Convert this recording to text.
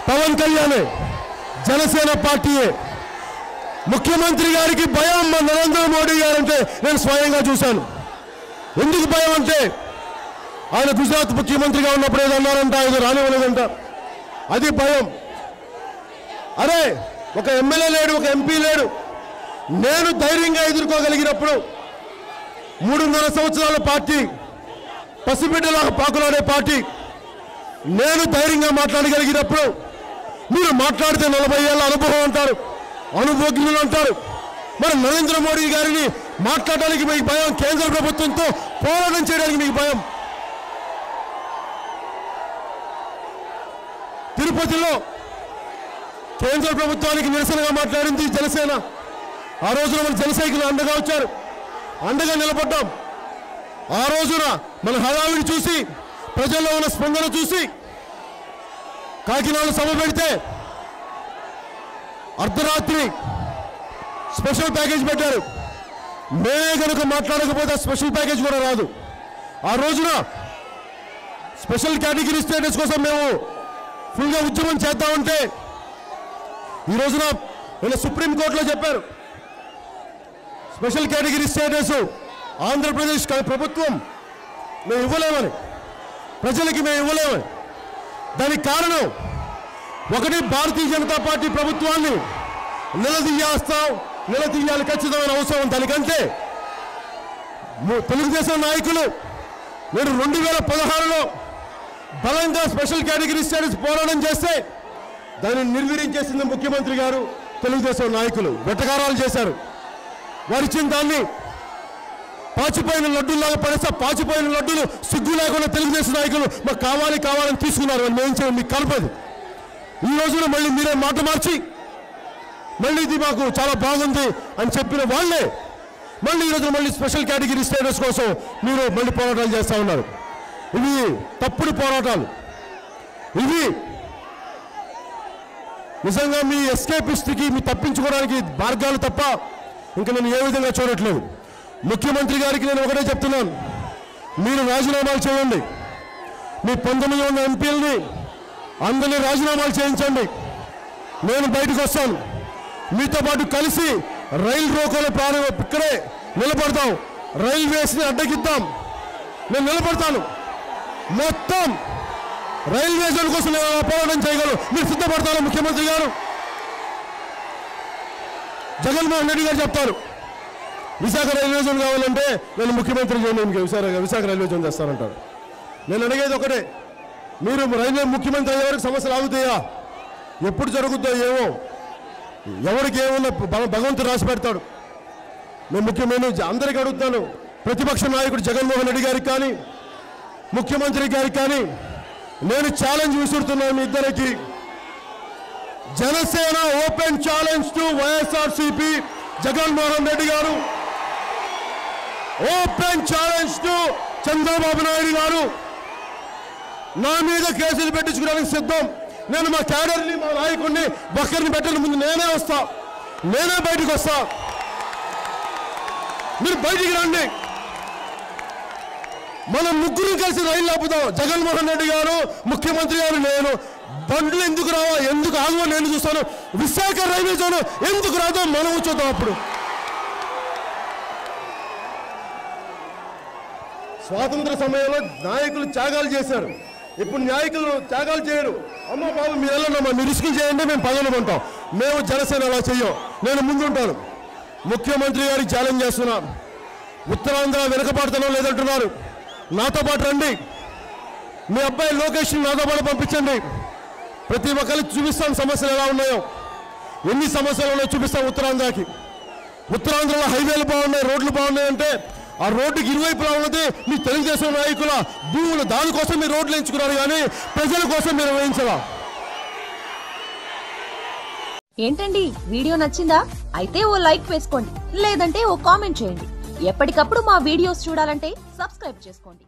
Pawan Kalyan Janasena party ముఖ్యమంత్రి గారికి భయం నరేంద్ర మోడీ గారంటే నేను స్వయంగా చూశాను. ఎందుకు భయం అంటే ఆయన గుజరాత్ ముఖ్యమంత్రిగా ఉన్నప్పుడు ఏదో అన్నారంట, ఏదో రానివ్వలేదంట, అది భయం. అరే ఒక ఎమ్మెల్యే లేడు, ఒక ఎంపీ లేడు, నేను ధైర్యంగా ఎదుర్కోగలిగినప్పుడు 3.5 సంవత్సరాల పార్టీ, పసిబిడ్డలాగా పాకులాడే పార్టీ, నేను ధైర్యంగా మాట్లాడగలిగినప్పుడు మీరు మాట్లాడితే 40 ఏళ్ళ అనుభవం అంటారు, అనుభవజ్ఞులు అంటారు. మరి నరేంద్ర మోడీ గారిని మాట్లాడడానికి మీకు భయం, కేంద్ర ప్రభుత్వంతో పోరాటం చేయడానికి మీకు భయం. తిరుపతిలో కేంద్ర ప్రభుత్వానికి నిరసనగా మాట్లాడింది జనసేన. ఆ రోజున మన జనసైనికులు అండగా వచ్చారు, అండగా నిలబడ్డాం. ఆ రోజున మన హడావిడి చూసి, ప్రజల్లో ఉన్న స్పందన చూసి కాకినాడలో సభ పెడితే అర్ధరాత్రి స్పెషల్ ప్యాకేజ్ పెట్టారు. మేమే కనుక మాట్లాడకపోతే స్పెషల్ ప్యాకేజ్ కూడా రాదు. ఆ రోజున స్పెషల్ కేటగిరీ స్టేటస్ కోసం మేము ఫుల్గా ఉద్యమం చేద్దామంటే ఈ రోజున వీళ్ళ సుప్రీంకోర్టులో చెప్పారు, స్పెషల్ కేటగిరీ స్టేటస్ ఆంధ్రప్రదేశ్ ప్రభుత్వం మేము ఇవ్వలేమని, ప్రజలకి మేము ఇవ్వలేమని. దానికి కారణం ఒకటి, భారతీయ జనతా పార్టీ ప్రభుత్వాన్ని నిలదీయాలి ఖచ్చితమైన అవసరం. దానికంటే తెలుగుదేశం నాయకులు నేను 2016లో బలంగా స్పెషల్ కేటగిరీ స్టేటస్ పోరాటం చేస్తే దాన్ని నిర్వీర్యం ముఖ్యమంత్రి గారు, తెలుగుదేశం నాయకులు వెటకారాలు చేశారు. వారిచ్చిన దాన్ని పాచిపోయిన లడ్డూలాగా పడేస్తే పాచిపోయిన లడ్డూలు సిగ్గు లేకుండా తెలుగుదేశం నాయకులు మాకు కావాలని తీసుకున్నారు. మేము చేయడం మీకు కలపదు. ఈ రోజున మళ్ళీ మీరే మాట మార్చి మళ్ళీ ఇది మాకు చాలా బాగుంది అని చెప్పిన వాళ్ళే మళ్ళీ ఈ రోజున మళ్ళీ స్పెషల్ కేటగిరీ స్టేటస్ కోసం మీరు మళ్ళీ పోరాటాలు చేస్తూ ఉన్నారు. ఇవి తప్పుడు పోరాటాలు. ఇవి నిజంగా మీ ఎస్కేపిస్ట్కి, మీ తప్పించుకోవడానికి మార్గాలు తప్ప ఇంకా నేను ఏ విధంగా చూడట్లేదు. ముఖ్యమంత్రి గారికి నేను ఒకటే చెప్తున్నాను, మీరు రాజీనామాలు చేయండి. మీ 19 మంది ఎంపీలని అందరినీ రాజీనామాలు చేయించండి. నేను బయటకు వస్తాను, మీతో పాటు కలిసి రైలు రోకోలో ఇక్కడే నిలబడతాం, రైల్వేస్ని అడ్డగిద్దాం. నేను నిలబడతాను. మొత్తం రైల్వే జోన్ కోసం నేను పోరాటం చేయగలను. మీరు సిద్ధపడతాను. ముఖ్యమంత్రి గారు జగన్మోహన్ రెడ్డి గారు చెప్తారు, విశాఖ రైల్వే జోన్ కావాలంటే నేను ముఖ్యమంత్రి చేయను, విశాఖ రైల్వే జోన్ చేస్తానంటారు. నేను అడిగేది ఒకటే, మీరు రైల్వే ముఖ్యమంత్రి అయ్యే వరకు సమస్యలు ఆగుతాయా? ఎప్పుడు జరుగుద్దో ఏమో, ఎవరికి ఏమన్నా భగవంతుడు రాసి పెడతాడు. నేను అందరికీ అడుగుతాను, ప్రతిపక్ష నాయకుడు జగన్మోహన్ రెడ్డి గారికి కానీ, ముఖ్యమంత్రి గారికి కానీ నేను ఛాలెంజ్ విసురుతున్నాను. మీ ఇద్దరికి Janasena open challenge to YSRCP Jaganmohan Reddy గారు, open challenge to Chandrababu Naidu గారు. నా మీద కేసులు పెట్టించుకోవడానికి సిద్ధం. నేను మా క్యాడర్ని, మా నాయకుడిని ఒక్కరిని పెట్టిన ముందు నేనే వస్తా, నేనే బయటకు వస్తా. మీరు బయటికి రండి. మనం ముగ్గురు కలిసి రైలు ఆపుదాం. జగన్మోహన్ రెడ్డి గారు, ముఖ్యమంత్రి గారు, నేను. బండ్లు ఎందుకు రావా, ఎందుకు ఆగవో నేను చూస్తాను. విశాఖ రైల్వే జోన్ ఎందుకు రాదో మనం చూద్దాం. అప్పుడు స్వాతంత్ర సమయంలో నాయకులు త్యాగాలు చేశారు, ఇప్పుడు నాయకులు త్యాగాలు చేయరు. అమ్మ బాబు మీరు వెళ్ళండి, మీరు రిస్క్ చేయండి, మేము పదనుకుంటాం. మేము జనసేన అలా చెయ్యం, నేను ముందుంటాను. ముఖ్యమంత్రి గారికి ఛాలెంజ్ చేస్తున్నా, ఉత్తరాంధ్ర వెనకబాటుతనం లేదంటున్నారు, నాతో పాటు రండి. మీ అబ్బాయి లోకేష్ని నాతో పాటు పంపించండి. ప్రతి ఒక్కరికి చూపిస్తాం సమస్యలు ఎలా ఉన్నాయో, ఎన్ని సమస్యలు ఉన్నాయో చూపిస్తాం ఉత్తరాంధ్రకి. ఉత్తరాంధ్రలో హైవేలు బాగున్నాయి, రోడ్లు బాగున్నాయంటే ఆ రోడ్డుకి ఇరువైపులా ఉన్నది మీ తెలుగుదేశం నాయకుల భూములు. దానికోసం మీరు రోడ్లు ఎంచుకున్నారు కానీ ప్రజల కోసం మీరు వేయించాలా? ఏంటండి వీడియో నచ్చిందా? అయితే ఓ లైక్ వేసుకోండి, లేదంటే ఓ కామెంట్ చేయండి. ఎప్పటికప్పుడు మా వీడియోస్ చూడాలంటే సబ్స్క్రైబ్ చేసుకోండి.